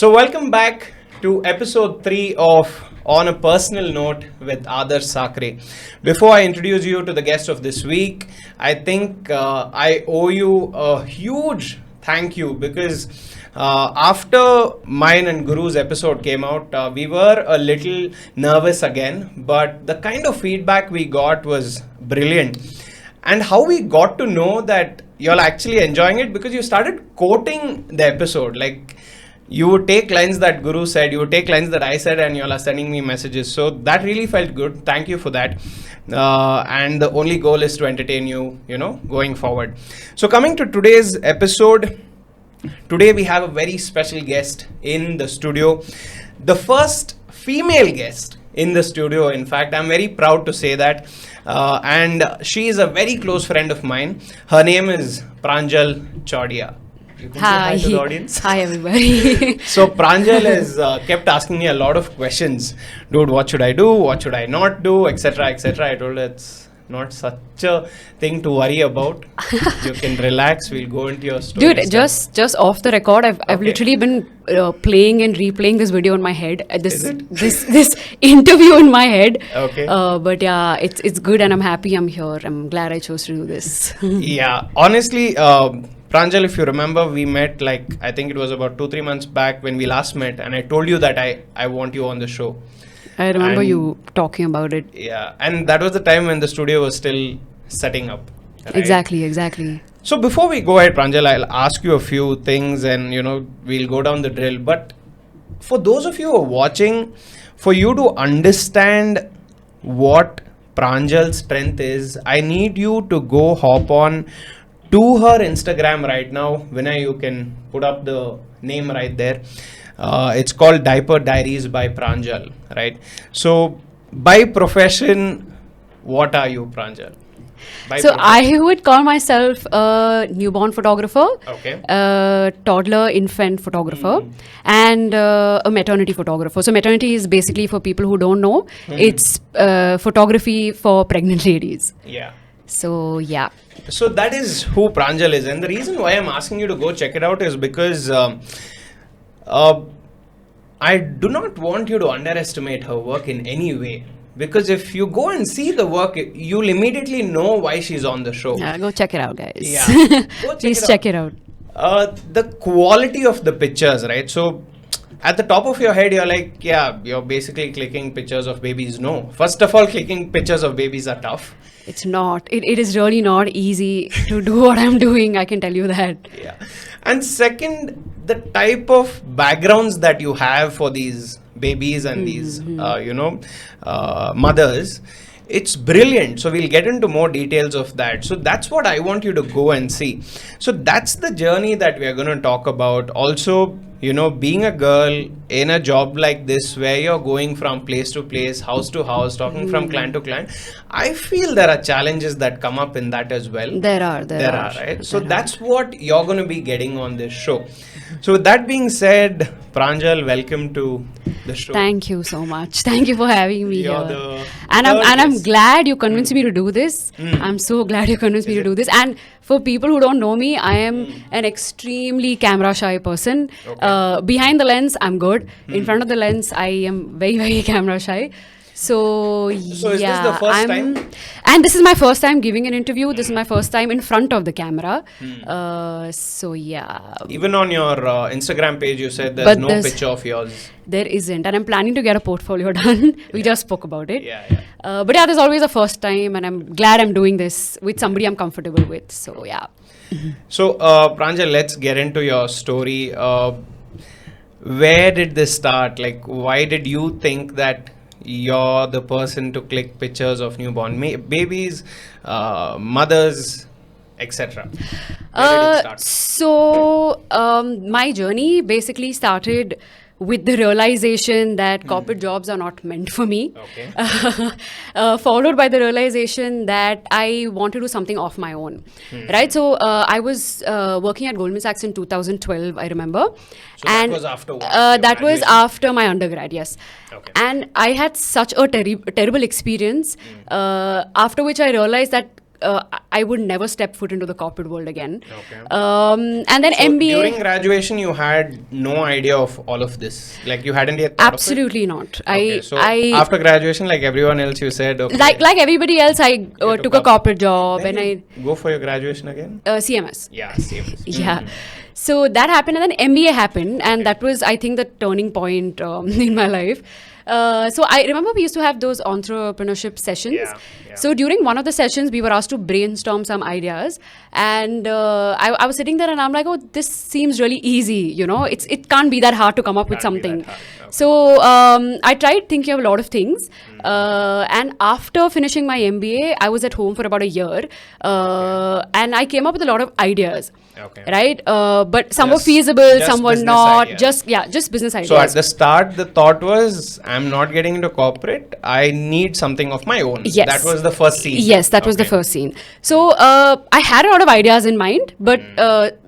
So welcome back to episode 3 of On a Personal Note with Adarsh Sakare. Before I introduce you to the guest of this week, I think I owe you a huge thank you because after mine and Guru's episode came out, we were a little nervous again, but the kind of feedback we got was brilliant. And how we got to know that you're actually enjoying it because you started quoting the episode. Like, you would take lines that Guru said, you would take lines that I said, and you all are sending me messages. So that really felt good. Thank you for that. And the only goal is to entertain you, going forward. So coming to today's episode, today we have a very special guest in the studio. The first female guest in the studio, in fact. I'm very proud to say that. And she is a very close friend of mine. Her name is Pranjal Chordia. Hi. To the audience. Hi, everybody. So Pranjal has kept asking me a lot of questions. Dude, what should I do? What should I not do? Etc. Etc. I told her it's not such a thing to worry about. You can relax. We'll go into your story. Dude, just off the record, I've literally been playing and replaying this video in my head. This interview in my head. Okay. But yeah, it's good and I'm happy I'm here. I'm glad I chose to do this. Yeah. Honestly, Pranjal, if you remember, we met I think it was about 2-3 months back when we last met, and I told you that I want you on the show. I remember you talking about it. Yeah, and that was the time when the studio was still setting up. Right? Exactly. So before we go ahead, Pranjal, I'll ask you a few things and, we'll go down the drill. But for those of you who are watching, for you to understand what Pranjal's strength is, I need you to go hop on to her Instagram right now. Vinay, you can put up the name right there. It's called Diaper Diaries by Pranjal, right? So, by profession, what are you, Pranjal? I would call myself a newborn photographer, toddler infant photographer, and a maternity photographer. So maternity is basically, for people who don't know, it's photography for pregnant ladies. Yeah. So, yeah. So that is who Pranjal is. And the reason why I'm asking you to go check it out is because I do not want you to underestimate her work in any way. Because if you go and see the work, you'll immediately know why she's on the show. Yeah, go check it out, guys. Yeah. Please check it out. The quality of the pictures, right? So at the top of your head, you're like, yeah, you're basically clicking pictures of babies. No. First of all, clicking pictures of babies are tough. It's not. It is really not easy to do what I'm doing. I can tell you that. Yeah. And second, the type of backgrounds that you have for these babies and these, mothers, it's brilliant. So we'll get into more details of that. So that's what I want you to go and see. So that's the journey that we are going to talk about. Also, being a girl in a job like this where you're going from place to place, house to house, talking from client to client, I feel there are challenges that come up in that as well. There are, right? So that's what you're going to be getting on this show. So with that being said, Pranjal, welcome to the show. Thank you so much. Thank you for having me You're here. I'm glad you convinced me to do this. I'm so glad you convinced me to do this. And for people who don't know me, I am an extremely camera shy person. Behind the lens, I'm good. In front of the lens, I am very, very camera shy. So is this the first time? And this is my first time giving an interview. This is my first time in front of the camera. So yeah. Even on your Instagram page, you said there's no picture of yours. There isn't. And I'm planning to get a portfolio done. We just spoke about it. Yeah. But yeah, there's always a first time. And I'm glad I'm doing this with somebody I'm comfortable with. So yeah. So Pranjal, let's get into your story. Where did this start? Why did you think that you're the person to click pictures of newborn babies, mothers, etc.? Where did it start? So my journey basically started with the realization that corporate jobs are not meant for me. Followed by the realization that I want to do something of my own. Right? So I was working at Goldman Sachs in 2012, I remember. So that was after what? That was after my undergrad, yes. Okay. And I had such a terrible experience, after which I realized that I would never step foot into the corporate world again. Okay. And then So MBA. during graduation, you had no idea of all of this. Like you hadn't yet thought Absolutely not. of it? Okay. So after graduation, like everyone else, you said okay. Like everybody else, I took a corporate job, Then and you go for your graduation again. CMS. Yeah, same. Yeah. So that happened, and then MBA happened, and that was, I think, the turning point in my life. So I remember we used to have those entrepreneurship sessions. Yeah. So during one of the sessions, we were asked to brainstorm some ideas, and I was sitting there, and I'm like, oh, this seems really easy. You know, it can't be that hard to come up with Can't be something. that hard. Okay. So I tried thinking of a lot of things, and after finishing my MBA, I was at home for about a year, and I came up with a lot of ideas. Okay. Right, but some were Just- feasible, just some were business not. ideas. Just business ideas. So at the start, the thought was, I'm not getting into corporate. I need something of my own. Yes. That was the first scene. Yes, that was the Okay. first scene. So I had a lot of ideas in mind, but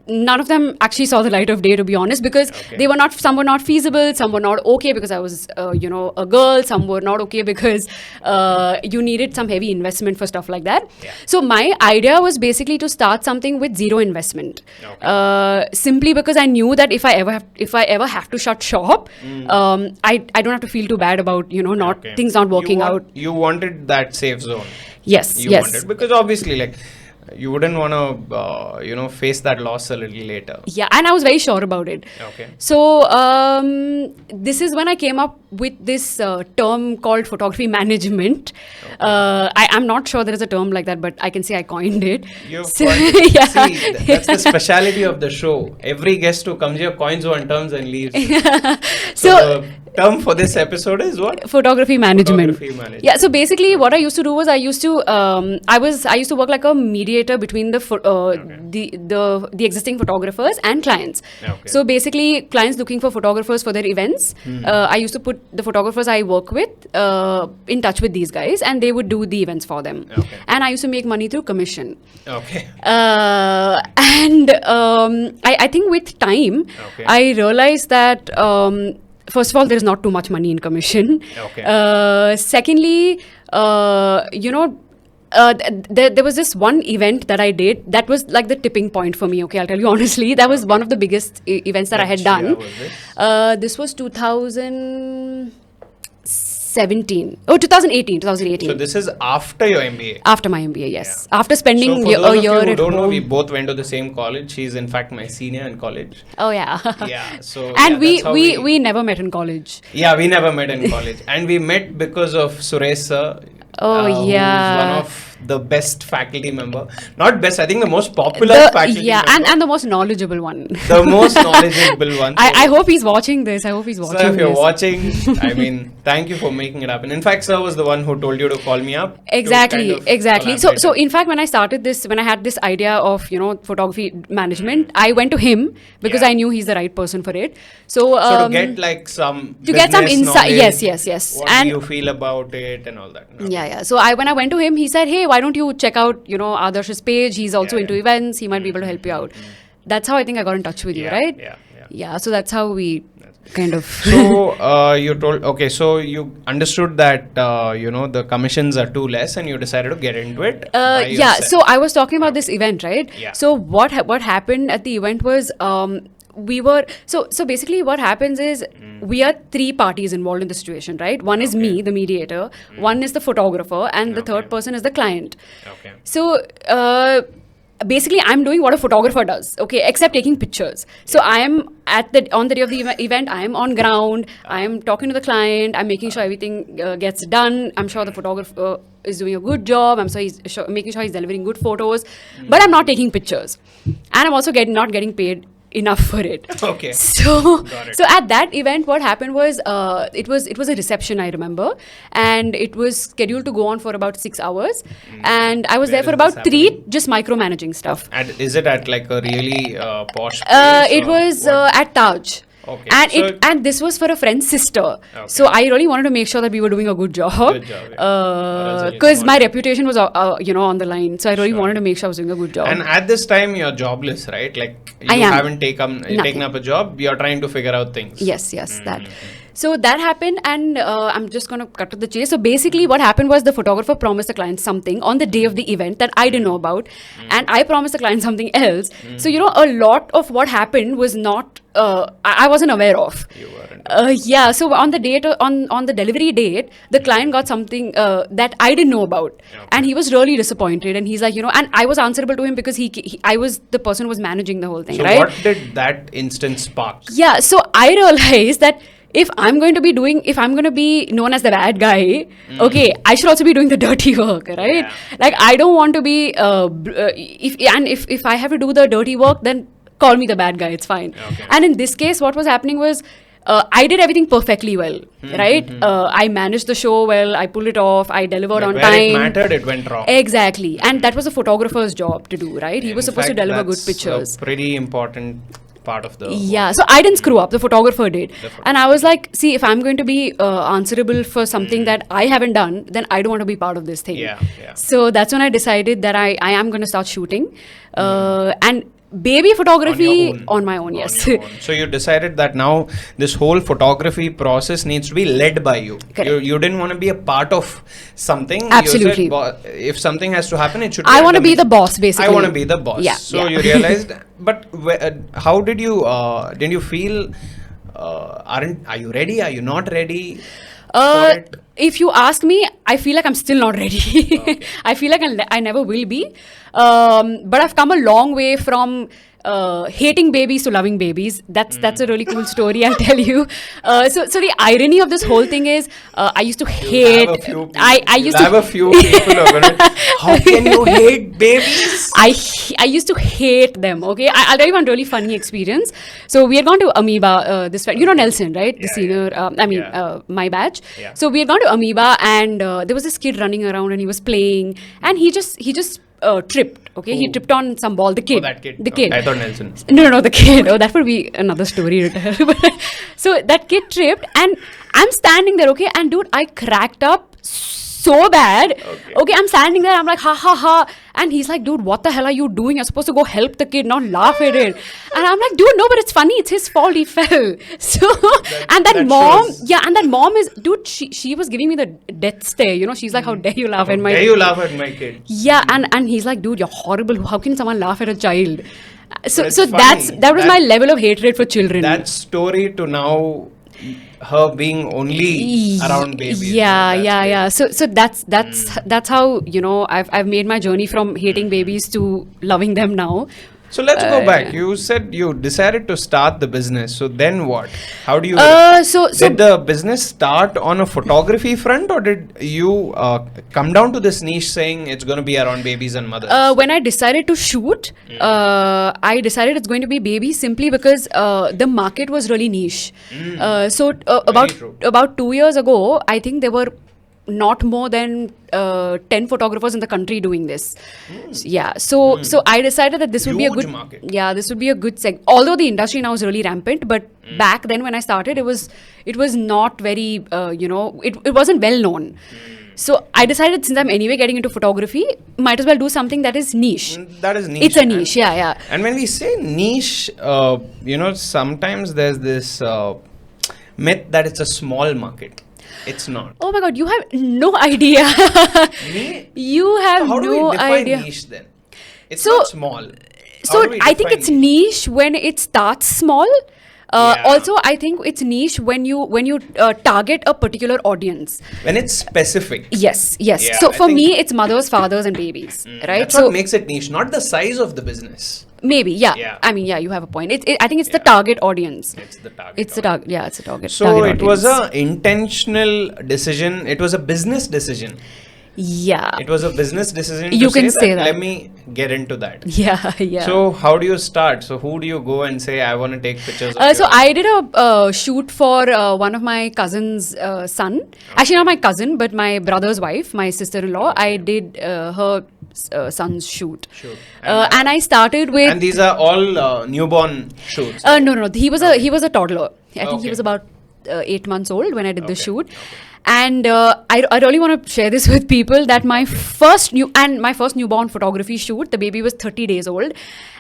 none of them actually saw the light of day, to be honest, because Okay. they were not. Some were not feasible. Some were not okay because I was, a girl. Some were not okay because you needed some heavy investment for stuff like that. Yeah. So my idea was basically to start something with zero investment, Okay. simply because I knew that if I ever have to shut shop, I don't have to feel too bad about not Okay. things not working out. You wanted that safe zone. Yes, You yes. wanted, because obviously, like, you wouldn't want to, face that loss a little later. Yeah, and I was very sure about it. Okay. So this is when I came up with this term called photography management. I'm not sure there is a term like that, but I can say I coined it. You've So- coined it. yeah. See, that's the speciality of the show. Every guest who comes here coins one terms and leaves. So the term for this episode is what? Photography management. Photography management. Yeah. So basically, what I used to do was I used to work like a mediator between the existing photographers and clients. Okay. So basically, clients looking for photographers for their events, I used to put the photographers I work with in touch with these guys, and they would do the events for them. Okay. And I used to make money through commission. Okay. And I think with time, Okay. I realized that first of all, there is not too much money in commission. Okay. Secondly, there was this one event that I did that was like the tipping point for me. Okay, I'll tell you honestly, that was one of the biggest events that I had Which done. year was This was 2018. So this is after your MBA. After my MBA, yes. Yeah. After spending So for those a of year you who at don't know, home. we both went to the same college. She's in fact my senior in college. Oh yeah. Yeah. So And yeah, that's how we never met in college. Yeah, we never met in college, and we met because of Suresh sir. Oh, who's yeah. one of the best faculty member. Not best, I think the most popular faculty member. and the most knowledgeable one. The most knowledgeable one. I hope he's watching this. I hope he's watching Sir, if you're this. watching, I mean, thank you for making it happen. In fact, sir was the one who told you to call me up. to Exactly, kind of exactly. So collaborate. in fact, when I started this, when I had this idea of photography management, I went to him because Yeah. I knew he's the right person for it. So So to get like some to get some business insight, knowledge, yes. What And do you feel about it and all that? No. yeah. So when I went to him, he said, "Hey, why don't you check out Adarsh's page? He's also Yeah, into yeah. events. He might be able to help you out." That's how I think I got in touch with you, Yeah, right? yeah. Yeah. So that's how we kind of. So you told, okay, so you understood that the commissions are too less, and you decided to get into it. by Yeah, yourself. so I was talking about this event, right? Yeah. So what happened at the event was we were so basically what happens is we are three parties involved in the situation, right? One is me, the mediator, one is the photographer, and the Okay. third person is the client. Okay. So basically I'm doing what a photographer does, okay, except taking pictures. So I am on the day of the event, I am on ground, I am talking to the client, I'm making sure everything gets done. I'm sure the photographer is doing a good job. I'm making sure he's delivering good photos, but I'm not taking pictures, and I'm also not getting paid enough for it. Okay. So Got it. so at that event, what happened was it was a reception, I remember, and it was scheduled to go on for about 6 hours, and I was Where there for is this about 3, happening? just micromanaging stuff. And is it at like a really posh place? It or was what? at Taj. Okay. And So- and this was for a friend's sister. Okay. So I really wanted to make sure that we were doing a good job. Good job, yeah. Or else Because it's my not- reputation was on the line. So I really Sure. wanted to make sure I was doing a good job. And at this time, you're jobless, right? Like you I am. haven't taken Nothing. up a job. You're trying to figure out things. Yes, that. So that happened, and I'm just going to cut to the chase. So basically, what happened was the photographer promised the client something on the day of the event that I didn't know about, and I promised the client something else. So, a lot of what happened was not, I wasn't aware of. You weren't. Yeah, so on the date, on the delivery date, the client got something that I didn't know about, and he was really disappointed. And he's like, and I was answerable to him because I was the person who was managing the whole thing, So right? what did that instance spark? Yeah, so I realized that if I'm going to be known as the bad guy, okay, I should also be doing the dirty work, right? Yeah. Like, I don't want to be, if I have to do the dirty work, then call me the bad guy, it's fine. Okay. And in this case, what was happening was, I did everything perfectly well, right? I managed the show well, I pulled it off, I delivered But on where time. it mattered, it went wrong. Exactly. And that was a photographer's job to do, right? He was In supposed to fact, deliver good that's pictures. a pretty important part of the Yeah, so I didn't screw up, the photographer did. And I was like, see, if I'm going to be answerable for something that I haven't done, then I don't want to be part of this thing. Yeah. So that's when I decided that I am going to start shooting. And baby photography on my own, yes. your own. So you decided that now this whole photography process needs to be led by you. Correct. You didn't want to be a part of something. Absolutely. You said, if something has to happen, it should be I want to under be me. the boss, basically. I want to be the boss. Yeah. So yeah. you realized, but how did you feel, are you ready? Are you not ready? for it? If you ask me, I feel like I'm still not ready. Okay. I feel like I never will be. But I've come a long way from hating babies to loving babies. That's a really cool story, I'll tell you. So the irony of this whole thing is, I used to hate. I used to have a few people who are going to, how can you hate babies? I used to hate them. Okay, I'll tell you one really funny experience. So we had gone to Amoeba. This friend, Nelson, right? The senior. My batch. Yeah. So we had gone to Amoeba, and there was this kid running around, and he was playing, and he just tripped. Okay, he tripped on some ball. The kid. Oh, that kid. The kid. I thought Nelson. No, the kid. Oh, that would be another story to tell. So that kid tripped, and I'm standing there, okay, and dude, I cracked up so bad. Okay, I'm standing there, I'm like, ha ha ha, and he's like, dude, what the hell are you doing? You're supposed to go help the kid, not laugh at it. And I'm like, dude, no, but it's funny, it's his fault, he fell. So and that mom shows. yeah, and that mom is, dude, she was giving me the death stare, she's like, how dare you laugh at my Dare you laugh at my kid? Yeah, and he's like, dude, you're horrible. How can someone laugh at a child? So it's that was my level of hatred for children. That story to now her being only around babies. Yeah. So that's how I've made my journey from hating babies to loving them now. So let's go back. You said you decided to start the business. So then what? How do you? Did the business start on a photography front, or did you come down to this niche saying it's going to be around babies and mothers? When I decided to shoot, I decided it's going to be babies simply because the market was really niche. So about 2 years ago, I think there were not more than 10 photographers in the country doing this. So I decided that this would be a good market. Yeah, this would be a good although the industry now is really rampant, but back then when I started, it was not very it wasn't well known. So I decided, since I'm anyway getting into photography, might as well do something that is niche. That is niche. It's a niche, yeah. And when we say niche, sometimes there's this myth that it's a small market. It's not. Oh my God, you have no idea. You have How do no we define idea. niche then? It's not small. So I think it's niche when it starts small. Also, I think it's niche when you target a particular audience. When it's specific. Yes. Yeah, So I for think- me, it's mothers, fathers, and babies, right? That's So what makes it niche, not the size of the business. maybe, yeah. Yeah. I mean, yeah, you have a point. I think it's the target audience. It's the target. It's the target. Yeah, it's the target. So target it was audience. a intentional decision. It was a business decision. Yeah. It was a business decision. You to can say that. Let me get into that. Yeah. So how do you start? So who do you go and say, I want to take pictures of So your-" I did a shoot for one of my cousin's son. Actually, not my cousin, but my brother's wife, my sister-in-law. I did her son's shoot. And I started with. And these are all newborn shoots. No. He was a toddler. I think he Okay. was about 8 months old when I did the shoot. And I really want to share this with people that my first newborn photography shoot, the baby was 30 days old,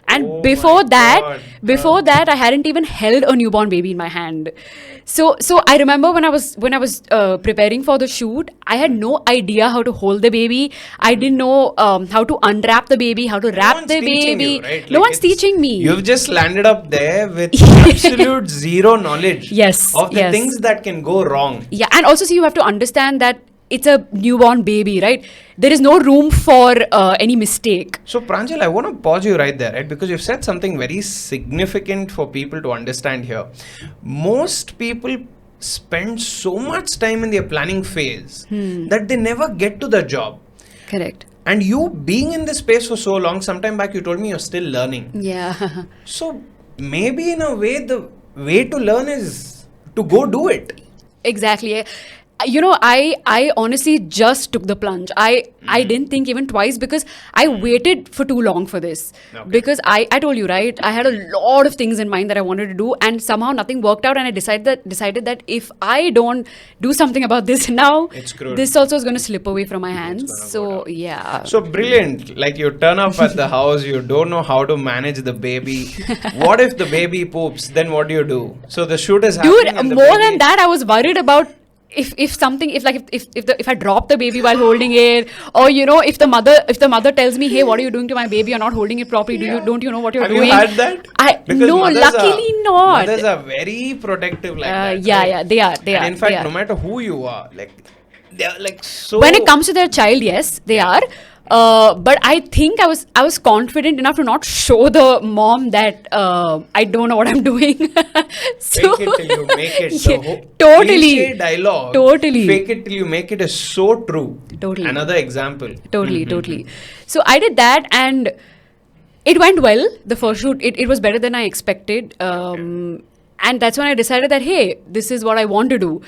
and Oh before my that, God. before that, I hadn't even held a newborn baby in my hand. So I remember when I was preparing for the shoot, I had no idea how to hold the baby. I didn't know how to unwrap the baby, how to No wrap one's the teaching baby. you, right? No Like, one's it's- teaching me. You've just landed up there with absolute zero knowledge Yes, of the yes. things that can go wrong. Yeah, and also, see, you have to understand that it's a newborn baby, right? There is no room for any mistake. So, Pranjal, I want to pause you right there, right? Because you've said something very significant for people to understand here. Most people spend so much time in their planning phase that they never get to the job. Correct. And you being in this space for so long, sometime back you told me you're still learning. Yeah. So, maybe in a way, the way to learn is to go do it. Exactly. You know, I honestly just took the plunge. I didn't think even twice because I waited for too long for this. Okay. Because I told you, right, I had a lot of things in mind that I wanted to do, and somehow nothing worked out, and I decided that if I don't do something about this now, It's screwed. this also is going to slip away from my hands. gonna go So down. yeah. So brilliant. Like you turn up at the house, you don't know how to manage the baby. What if the baby poops? Then what do? So the shoot is happening. Dude, and the more baby- than that, I was worried about if I drop the baby while holding it, or you know, if the mother tells me, hey, what are you doing to my baby? You're not holding it properly. Don't you know what you're Have doing? you had that? No, mothers luckily are, not. Mothers are very protective like that. Yeah, right? yeah, they are. And in fact, they are. no matter who you are, like they're like so. When it comes to their child, yes, they are. But I think I was confident enough to not show the mom that I don't know what I'm doing. So, fake it till you make it. Yeah, The whole totally. cliche dialogue. Totally. Fake it till you make it is so true. Totally. Another example. Totally. So I did that, and it went well. The first shoot, it was better than I expected. And that's when I decided that, hey, this is what I want to do.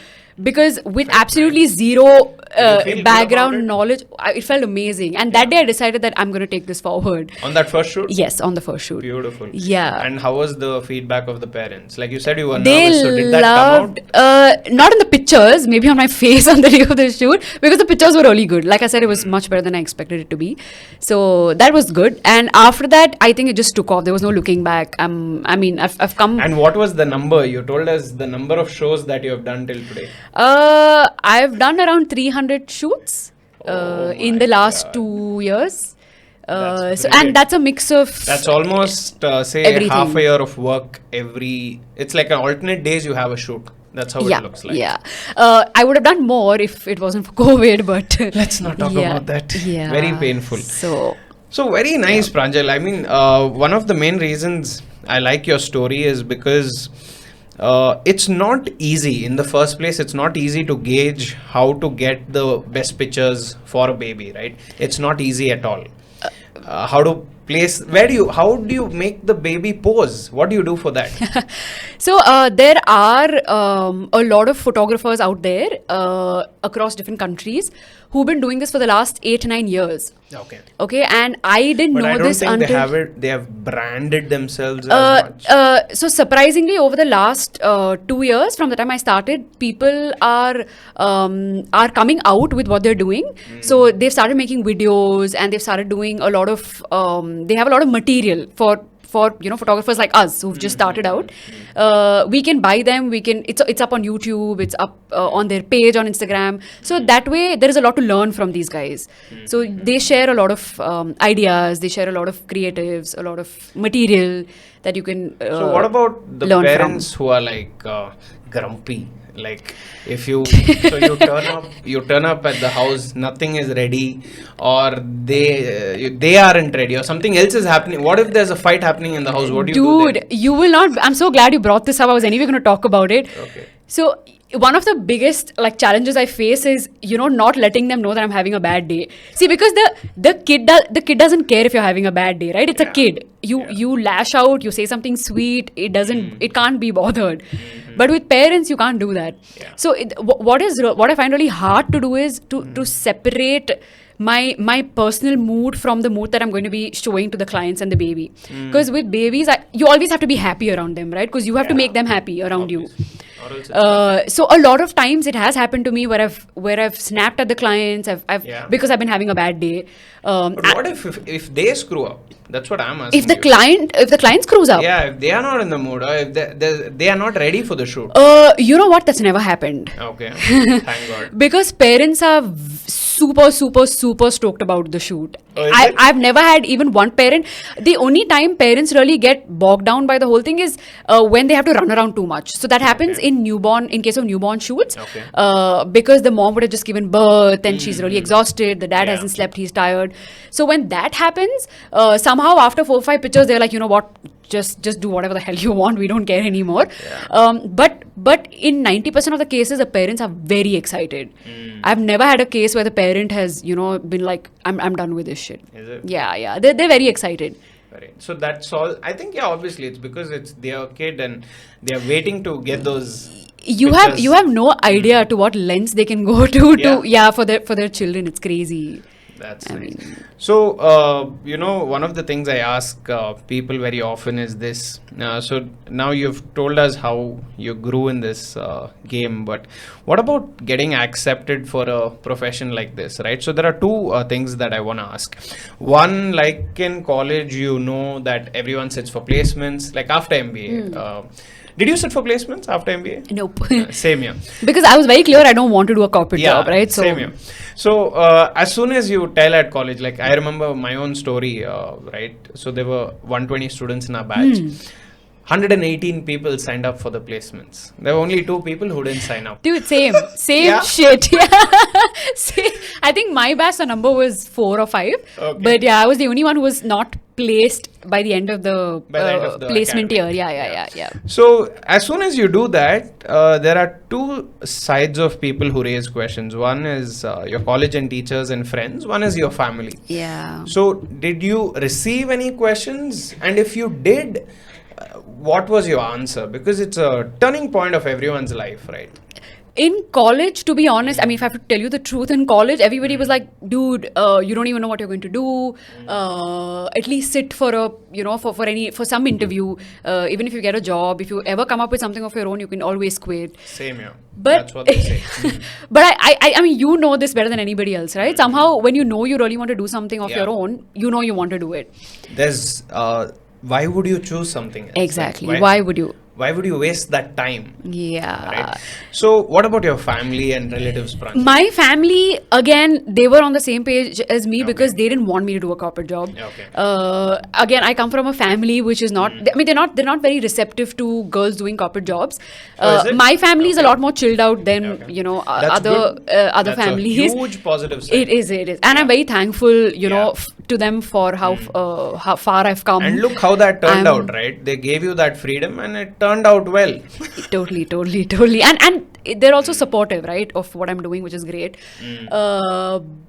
Because with absolutely zero Did you feel good background about it? knowledge, it felt amazing. And that day I decided that I'm going to take this forward. On that first shoot? Yes, on the first shoot. Beautiful. Yeah. And how was the feedback of the parents? Like you said, you were They nervous. So did that loved, come out? not in the pictures, maybe on my face on the day of the shoot, because the pictures were really good. Like I said, it was much better than I expected it to be. So that was good. And after that, I think it just took off. There was no looking back. I've come. And what was the number? You told us the number of shows that you have done till today. I've done around 300 shoots Oh in my the last God. 2 years. That's And brilliant. that's a mix of That's almost, say, everything. half a year of work it's like an alternate days you have a shoot. That's how it looks like. Yeah. I would have done more if it wasn't for COVID, but Let's not talk yeah, about that. Yeah. Very painful. So very nice, Pranjal. I mean, one of the main reasons I like your story is because it's not easy. In the first place, it's not easy to gauge how to get the best pictures for a baby, right? It's not easy at all. How to place, how do you make the baby pose? What do you do for that? So there are a lot of photographers out there across different countries who've been doing this for the last 8-9 years. Okay, and I didn't But know I don't this think until they have branded themselves as much. so surprisingly, over the last 2 years, from the time I started, people are coming out with what they're doing. So they've started making videos, and they've started doing a lot of. They have a lot of material for photographers like us who've just started out. We can buy them. It's up on YouTube. It's up on their page on Instagram. So that way, there is a lot to learn from these guys. So they share a lot of ideas. They share a lot of creatives, a lot of material that you can. So what about the learn parents who are like grumpy? Like if you you turn up at the house, nothing is ready, or they aren't ready, or something else is happening. What if there's a fight happening in the house? What do you do then? Dude, you will not. I'm so glad you brought this up. I was anyway going to talk about it. Okay. So one of the biggest challenges I face is not letting them know that I'm having a bad day. See, because the kid doesn't care if you're having a bad day, right? It's a kid. You lash out, you say something sweet. It can't be bothered. But with parents, you can't do that. Yeah. So what I find really hard to do is to separate my personal mood from the mood that I'm going to be showing to the clients and the baby. Because with babies, you always have to be happy around them, right? Because you have to make them happy around you. or else it's So a lot of times it has happened to me where I've snapped at the clients. Yeah. Because I've been having a bad day. But what if they screw up? That's what I'm asking. If the you. client screws up, Yeah, if they are not in the mood, or if they are not ready for the shoot. you know what? That's never happened. Okay, thank God. Because parents are super stoked about the shoot. Oh, is it? I've never had even one parent. The only time parents really get bogged down by the whole thing is when they have to run around too much. So that happens Okay. in case of newborn shoots. Okay. Because the mom would have just given birth and she's really exhausted. The dad Yeah. hasn't slept. He's tired. So when that happens, somehow after 4 or 5 pictures, they're like, you know what? Just do whatever the hell you want. We don't care anymore. Yeah. But in 90% of the cases, the parents are very excited. I've never had a case where the parent has, been like, I'm done with this shit. Is it? Yeah. They're very excited. Right. So that's all. I think obviously it's because it's their kid and they're waiting to get those. You pictures. have no idea to what lengths they can go Yeah. for their children. It's crazy. That's I nice. mean- So, one of the things I ask people very often is this. So now you've told us how you grew in this game, but what about getting accepted for a profession like this, right? So there are two things that I want to ask. One, like in college, that everyone sits for placements, like after MBA. Did you sit for placements after MBA? Nope. Same here. Because I was very clear I don't want to do a corporate job, right? So Same here. So as soon as you tell at college, like I remember my own story, right? So there were 120 students in our batch. 118 people signed up for the placements. There were only 2 people who didn't sign up. dude, same Yeah? shit. Yeah. I think my batch the number was 4 or 5. Okay. But yeah, I was the only one who was not placed by the end of the, By the end of the placement academy. year. Yeah. So as soon as you do that, there are 2 sides of people who raise questions. One is your college and teachers and friends. One is your family. Yeah. So did you receive any questions? And if you did, what was your answer? Because it's a turning point of everyone's life, right? In college, to be honest, I mean, if I have to tell you the truth, in college, everybody was like, dude, you don't even know what you're going to do. At least sit for for some interview. Even if you get a job, if you ever come up with something of your own, you can always quit. Same here. But That's what they say. but I mean, you know this better than anybody else, right? Somehow, when you know you really want to do something of Yeah. your own, you know you want to do it. There's why would you choose something else? Exactly. Like, Why would you? why would you waste that time? Yeah. Right. So what about your family and relatives, Pranjal? My family, again, they were on the same page as me Okay. because they didn't want me to do a corporate job. Okay. Again, I come from a family which is not. I mean, they're not very receptive to girls doing corporate jobs. Oh, is it? My family is a Okay. lot more chilled out than Okay. other That's good. other That's families. a huge positive side. It is, and I'm very thankful, Yeah. to them for how far I've come. And look how that turned I'm- out, right? They gave you that freedom and it turned out well. Totally. And they're also supportive, right, of what I'm doing, which is great.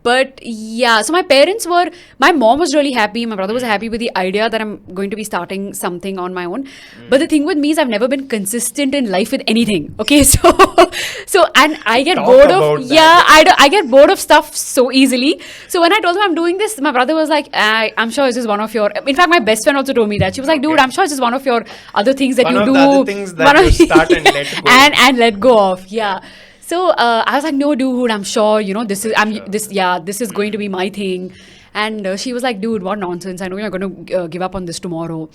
But yeah, so my mom was really happy. My brother was happy with the idea that I'm going to be starting something on my own. But the thing with me is I've never been consistent in life with anything. Okay, so and I get Talk bored about of that. I get bored of stuff so easily. So when I told him I'm doing this, my brother was like, I'm sure it's just one of your. In fact, my best friend also told me that. She was like, dude, Okay. I'm sure it's just one of your other things that One you of do. the other things that One you of- start and let go. and let go of. Yeah. So I was like, no, dude, I'm sure this is this is going to be my thing. And she was like, dude, what nonsense! I know you're going to give up on this tomorrow.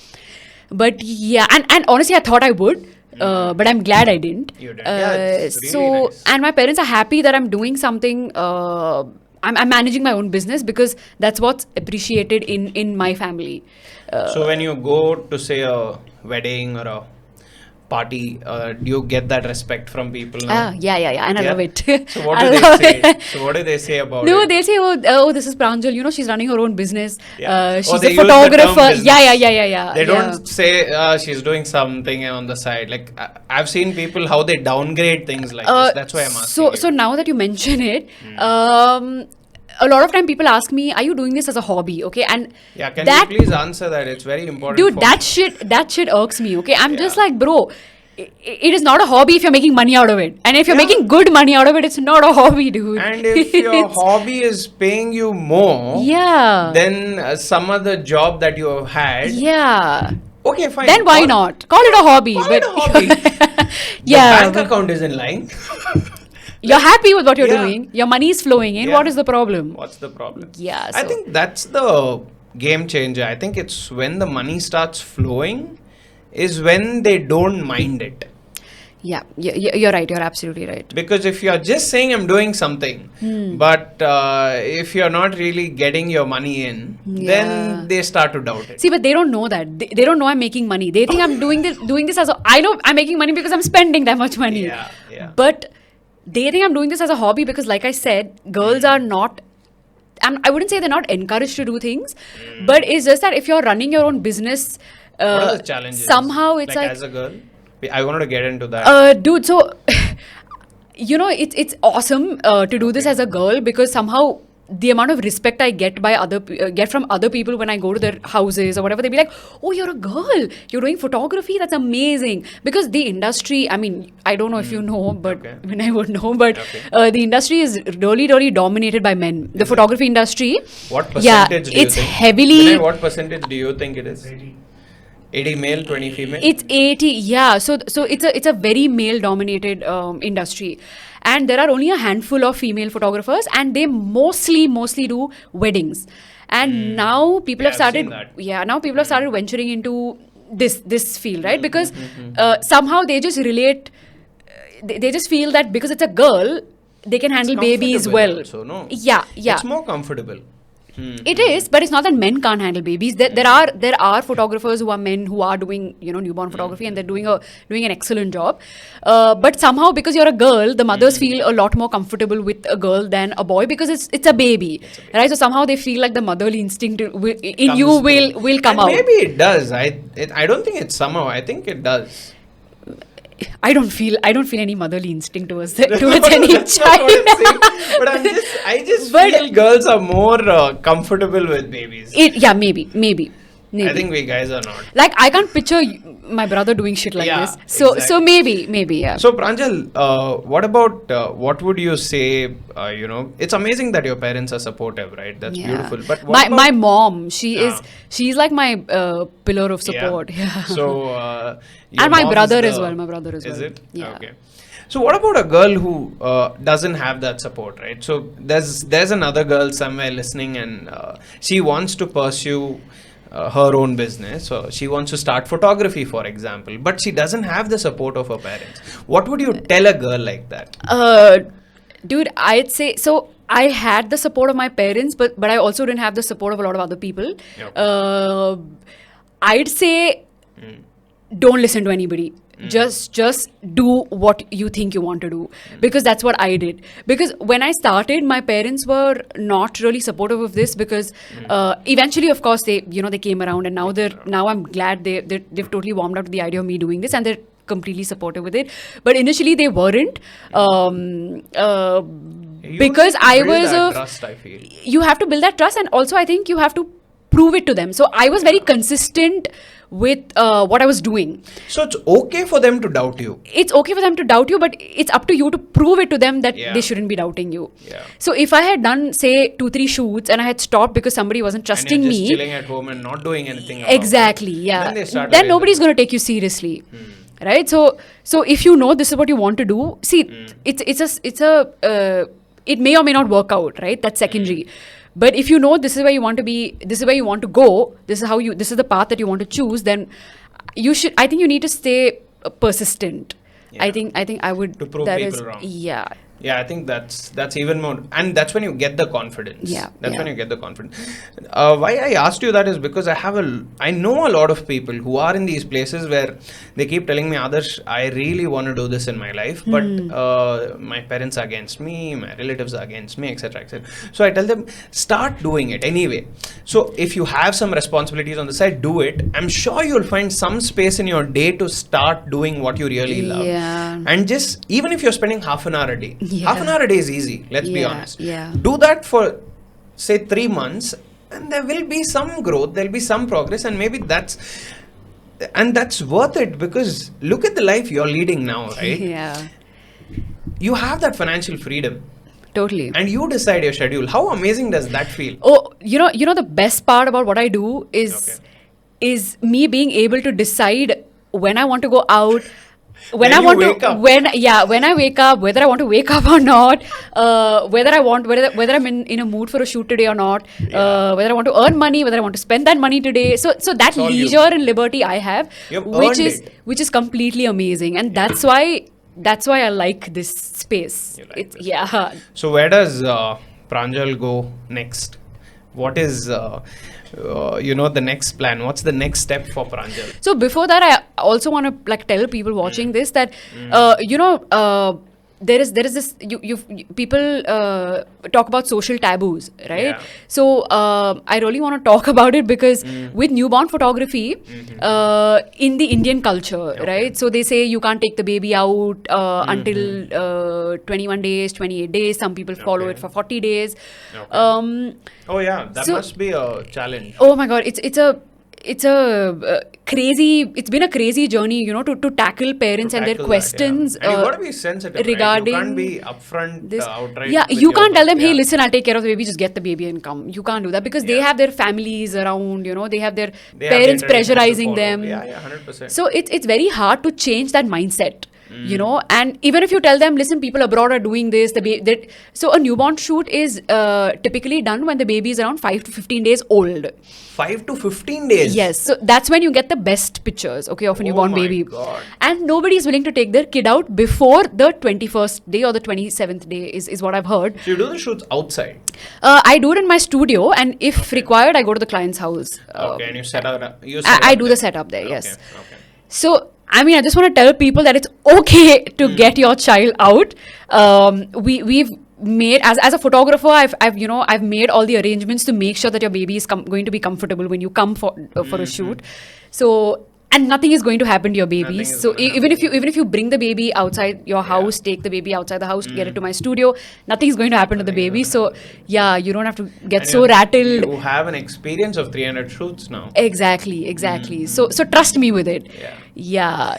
But yeah, and honestly, I thought I would. But I'm glad I didn't. You did. Yeah, it's really so nice. and my parents are happy that I'm doing something. I'm managing my own business because that's what's appreciated in my family. So when you go to say a wedding or a party, do you get that respect from people now? Yeah, and I Yeah? love it. So what I do they love say? it. So what do they say about No, it? they'll say, oh, this is Pranjal. She's running her own business. Yeah. She's they a use the term photographer. business. Yeah. They don't say she's doing something on the side. Like I've seen people how they downgrade things like this. That's why I'm asking. So now that you mention it, a lot of time people ask me, "Are you doing this as a hobby?" Okay, and yeah, can that, you please answer that? It's very important. dude, for that shit irks me. Okay, I'm just Yeah. like, bro. It is not a hobby if you're making money out of it, and if you're Yeah. making good money out of it, it's not a hobby, dude. And if your It's- hobby is paying you more yeah, than some other job that you have had, yeah. okay, fine. Then why not call it a hobby? Call it a hobby. Yeah, bank account isn't lying. you're happy with what you're Yeah. doing. Your money is flowing in. Yeah. What is the problem? What's the problem? Yeah, I so- think that's the game changer. I think it's when the money starts flowing is when they don't mind it. Yeah, you're right. You're absolutely right. Because if you're just saying I'm doing something, but if you're not really getting your money in, Yeah. then they start to doubt it. See, but they don't know that. They don't know I'm making money. They think I'm doing this as a. I know I'm making money because I'm spending that much money. Yeah, yeah. But they think I'm doing this as a hobby because, like I said, girls are not. I wouldn't say they're not encouraged to do things, but it's just that if you're running your own business, What are the challenges? somehow it's like as a girl. I wanted to get into that. dude, so it's awesome to do this as a girl because somehow the amount of respect I get by get from other people when I go to their houses or whatever, they be like, "Oh, you're a girl. You're doing photography. That's amazing." Because the industry, I mean, I don't know if you know, but Okay. when I would know, but Okay. the industry is really dominated by men. The photography industry. What Yeah, percentage do you it's think? heavily. Vinay, what percentage do you think it is? 80 male, 20 female? It's 80, yeah. So it's a very male dominated industry, and there are only a handful of female photographers, and they mostly do weddings. And now people Yeah, have I've started, seen that. yeah. Now people have started venturing into this field, right? Because somehow they just relate. They just feel that because it's a girl, they can handle babies Comfortable well. also, no? Yeah. It's more comfortable. It is, but it's not that men can't handle babies. There are photographers who are men who are doing newborn photography, and they're doing an excellent job. But somehow because you're a girl, the mothers feel a lot more comfortable with a girl than a boy because it's a baby, right? So somehow they feel like the motherly instinct in you will come And out. maybe it does. I don't think it's somehow. I think it does. I don't feel any motherly instinct towards any That's not child. what I'm saying. But I just But- feel girls are more comfortable with babies. Maybe. I think we guys are not. Like I can't picture my brother doing shit like Yeah, this. So exactly. maybe yeah. So Pranjal, what about what would you say? It's amazing that your parents are supportive, right? That's Yeah. beautiful. But what my about, mom, she's like my pillar of Yeah. support. Yeah. So your And my mom's brother the- as well. My brother as well. Is it? Yeah. Okay. So what about a girl who doesn't have that support, right? So there's another girl somewhere listening, and she wants to pursue her own business. So she wants to start photography, for example, but she doesn't have the support of her parents. What would you tell a girl like that? Dude, I'd say so. I had the support of my parents, but I also didn't have the support of a lot of other people. Okay. I'd say don't listen to anybody. Just do what you think you want to do, because that's what I did. Because when I started, my parents were not really supportive of this, because eventually, of course, they came around, and now I'm glad they've totally warmed up to the idea of me doing this, and they're completely supportive with it. But initially they weren't, because I was trust, I feel. you have to build that trust, and also I think you have to prove it to them. So I was very consistent with what I was doing. So it's okay for them to doubt you. It's okay for them to doubt you, but it's up to you to prove it to them that Yeah. they shouldn't be doubting you. Yeah. So if I had done, say, 2-3 shoots and I had stopped because somebody wasn't trusting and you're just me, chilling at home and not doing anything about exactly, it, yeah, Then they start to then raise nobody's the- going to take you seriously, right? So if you know this is what you want to do, see, it may or may not work out, right? That's secondary. But if you know this is where you want to be, this is where you want to go, this is the path that you want to choose, then I think you need to stay persistent. Yeah. I think I would, To prove that people is, wrong. yeah. Yeah, I think that's even more, and that's when you get the confidence. Yeah, That's yeah. when you get the confidence. Why I asked you that is because I know a lot of people who are in these places where they keep telling me, Adarsh, I really want to do this in my life, but my parents are against me, my relatives are against me, etc., etc. So I tell them, start doing it anyway. So if you have some responsibilities on the side, do it. I'm sure you'll find some space in your day to start doing what you really love. Yeah. And just, even if you're spending half an hour a day, Yeah. half an hour a day is easy, let's be Yeah, honest. yeah. Do that for, say, 3 months, and there will be some growth, there'll be some progress, and maybe that's worth it, because look at the life you're leading now, right? Yeah, You have that financial freedom, totally. and you decide your schedule. How amazing does that feel? Oh, you know the best part about what I do is me being able to decide when I want to go out, when Then I you want wake to up. when I wake up, whether I want to wake up or not, whether I'm in a mood for a shoot today or not, whether I want to earn money, whether I want to spend that money today. So that It's all you. leisure and liberty I have, You've which earned is it. which is completely amazing, and that's why I like this space. You like It's this yeah. So where does Pranjal go next? What is the next plan? What's the next step for Pranjal? So before that, I also want to like tell people watching this that there is this people talk about social taboos, right? Yeah. So I really want to talk about it because with newborn photography in the Indian culture, right? So they say you can't take the baby out until 21 days, 28 days. Some people follow it for 40 days. Okay. Oh yeah, that so- must be a challenge. Oh my God, it's a crazy. It's been a crazy journey, to tackle parents and their Tackle that, questions. yeah. And you got to be sensitive, regarding right? You can't be upfront this. outright. Yeah, with you your can't tell them, thoughts. hey, Yeah. listen, I'll take care of the baby. Just get the baby and come. You can't do that because they Yeah. have their families around. They have their They have parents their traditions to pressurizing follow. them. Yeah, 100%. So it's very hard to change that mindset. And even if you tell them, listen, people abroad are doing this, so a newborn shoot is typically done when the baby is around 5 to 15 days old. 5 to 15 days. Yes, so that's when you get the best pictures, of a newborn my baby. God. And nobody is willing to take their kid out before the 21st day or the 27th day is what I've heard. So you do the shoots outside. I do it in my studio, and if required, I go to the client's house. Okay, and you set up. I do the setup there, yes. Okay. So, I mean, I just want to tell people that it's okay to get your child out. We've made as a photographer, I've made all the arrangements to make sure that your baby is going to be comfortable when you come for a shoot. So. And nothing is going to happen to your baby. Nothing is So gonna even if you bring the baby outside your house, take the baby outside the house, get it to my studio, nothing is going to happen to the baby. So yeah, you don't have to get And so rattled. You have an experience of 300 shoots now. Exactly. So trust me with it. Yeah.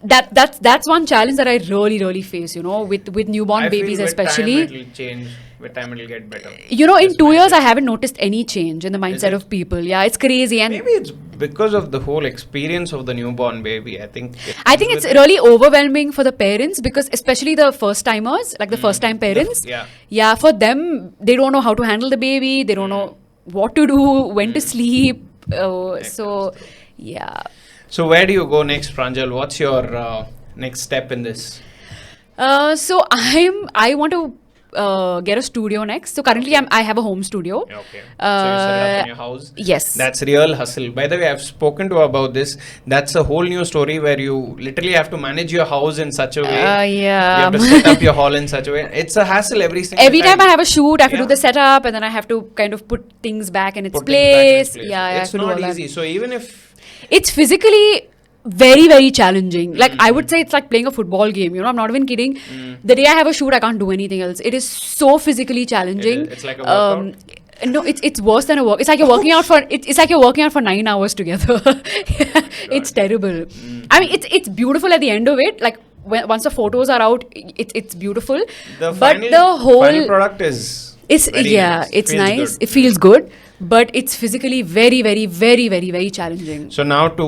That's one challenge that I really face, with newborn I feel babies with especially. time it'll change. With time it'll get better. In This 2 years mindset. I haven't noticed any change in the mindset it? of people. Yeah, it's crazy. And Maybe it's because of the whole experience of the newborn baby. I think it's really overwhelming for the parents because especially the first timers, like the first time parents. Yeah. For them, they don't know how to handle the baby. They don't know what to do, when to sleep. So, yeah. So where do you go next, Pranjal? What's your next step in this? So I want to get a studio next. So currently I have a home studio. Okay. So you set it up in your house? Yes. That's real hustle. By the way, I've spoken to her about this. That's a whole new story where you literally have to manage your house in such a way. Yeah. You have to set up your hall in such a way. It's a hassle every single Every time I have a shoot, I have to do Yeah. the setup and then I have to kind of put things back in its Put things back in place. its place. Yeah, I have It's to do all not that. easy. So even if It's physically very challenging. Like I would say it's like playing a football game, I'm not even kidding. The day I have a shoot I can't do anything else. It is so physically challenging. It's like a workout? No, it's worse than a work. It's like you're working out for it's like you're working out for 9 hours together. It's terrible. I mean it's beautiful at the end of it. Like once the photos are out, it's beautiful. the but final, the whole final product is it's very nice. it's Feels nice. good. It feels good, but it's physically very challenging. So now to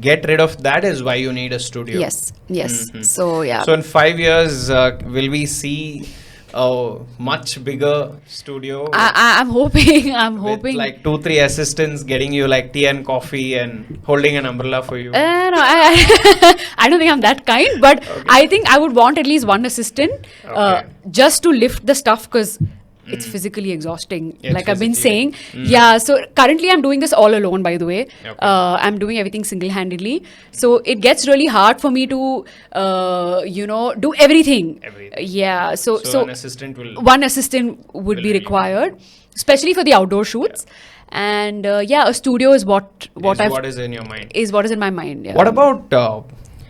get rid of that is why you need a studio. Yes. So yeah. So in 5 years, will we see a much bigger studio? I'm hoping. With like 2-3 assistants getting you like tea and coffee and holding an umbrella for you. No, I don't think I'm that kind, but I think I would want at least one assistant just to lift the stuff because it's physically exhausting. It's like I've been physically- saying. Yeah, so currently I'm doing this all alone, by the way. Okay. I'm doing everything single-handedly. So it gets really hard for me to, do everything. Yeah, so an assistant will. one assistant would will be really required, especially for the outdoor shoots. And a studio is what is in your mind. is what is in my mind. Yeah. What about?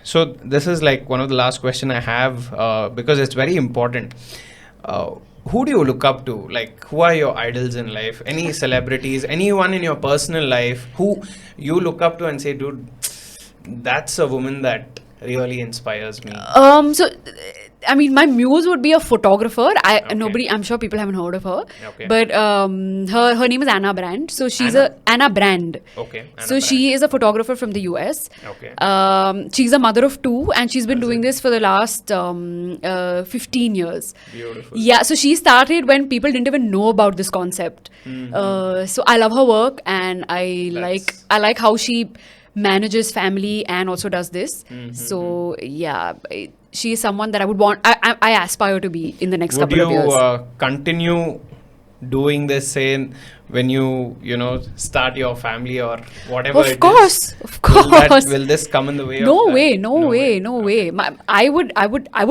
So this is like one of the last question I have because it's very important. Who do you look up to? Like, who are your idols in life? Any celebrities? Anyone in your personal life who you look up to and say, dude, that's a woman that really inspires me. So I mean, my muse would be a photographer. Okay. Nobody, I'm sure people haven't heard of her. Okay. But her name is Anna Brand. So she's Anna Brand. Okay. So she is a photographer from the US. Okay. She's a mother of 2, and she's been doing this for the last 15 years. Beautiful. Yeah, so she started when people didn't even know about this concept. So I love her work, and I like how she manages family and also does this. So yeah, she is someone that I would want. I aspire to be in the next Would couple of years. you continue doing this, say, when you start your family or whatever? Of course. Will this come in the way? No of that? way, no way. I would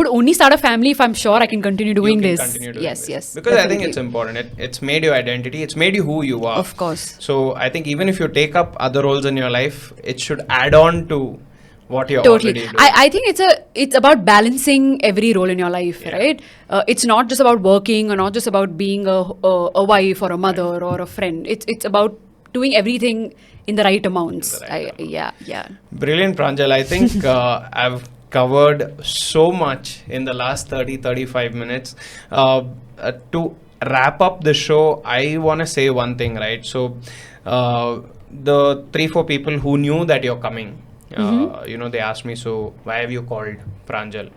only start a family if I'm sure I can continue doing You can this. continue doing Yes, this. yes. Because I think definitely. it's important. It's made your identity. It's made you who you are. Of course. So I think even if you take up other roles in your life, it should add on to what you're Totally. already doing. I think it's about balancing every role in your life, Yeah. right? It's not just about working, or not just about being a wife or a mother or a friend. It's about doing everything in the right amounts. Yeah. Brilliant, Pranjal. I think I've covered so much in the last 35 minutes. To wrap up the show, I want to say one thing, right? So, the 3-4 people who knew that you're coming, they asked me, so why have you called Pranjal?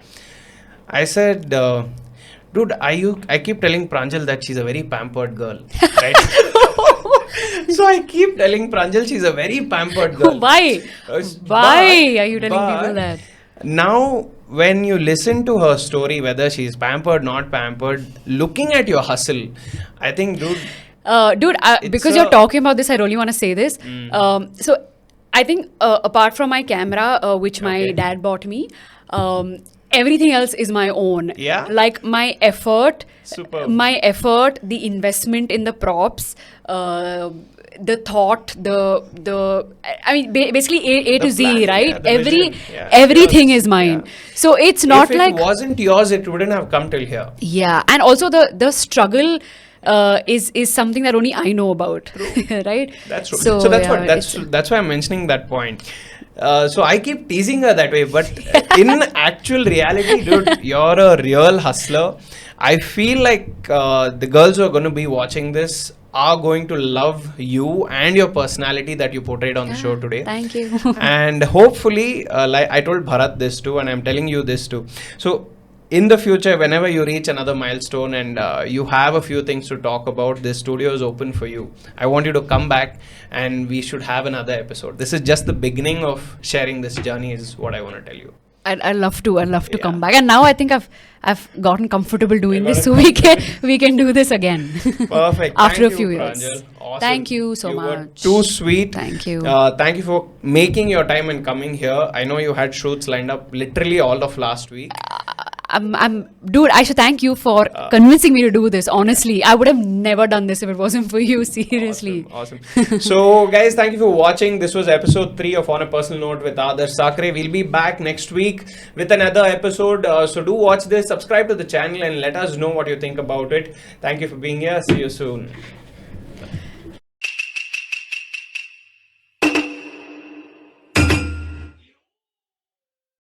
I said, dude, I keep telling Pranjal that she's a very pampered girl, right? So I keep telling Pranjal she's a very pampered girl. Why? Why are you telling people that? Now, when you listen to her story, whether she's pampered, not pampered, looking at your hustle, I think, dude. Because you're talking about this, I really want to say this. So I think apart from my camera, which my dad bought me, everything else is my own. Yeah. Like my effort, Superb. the investment in the props, the thought, basically A to Z, plan, right? yeah, the vision, yeah. Everything Yours, is mine. yeah. So it's not if like it wasn't yours, it wouldn't have come till here. yeah, and also the struggle is something that only I know about, right? That's true. So, So that's yeah, that's why I'm mentioning that point. So I keep teasing her that way, but in actual reality, dude, you're a real hustler. I feel like the girls who are going to be watching this are going to love you and your personality that you portrayed on the show today. Thank you. And hopefully, like I told Bharat this too, and I'm telling you this too. So in the future, whenever you reach another milestone and you have a few things to talk about, this studio is open for you. I want you to come back and we should have another episode. This is just the beginning of sharing this journey, is what I want to tell you. I'd love to Yeah. come back, and now I think I've gotten comfortable doing this, so we can do this again. Perfect. After Thank a few you, years. Pranjal. Awesome. Thank you so You were much. too sweet. Thank you. Thank you for making your time and coming here. I know you had shoots lined up literally all of last week. Dude, I should thank you for convincing me to do this. Honestly, I would have never done this if it wasn't for you. Seriously. Awesome. So, guys, thank you for watching. This was episode 3 of On a Personal Note with Adarsh Sakare. We'll be back next week with another episode. So, do watch this, subscribe to the channel, and let us know what you think about it. Thank you for being here. See you soon.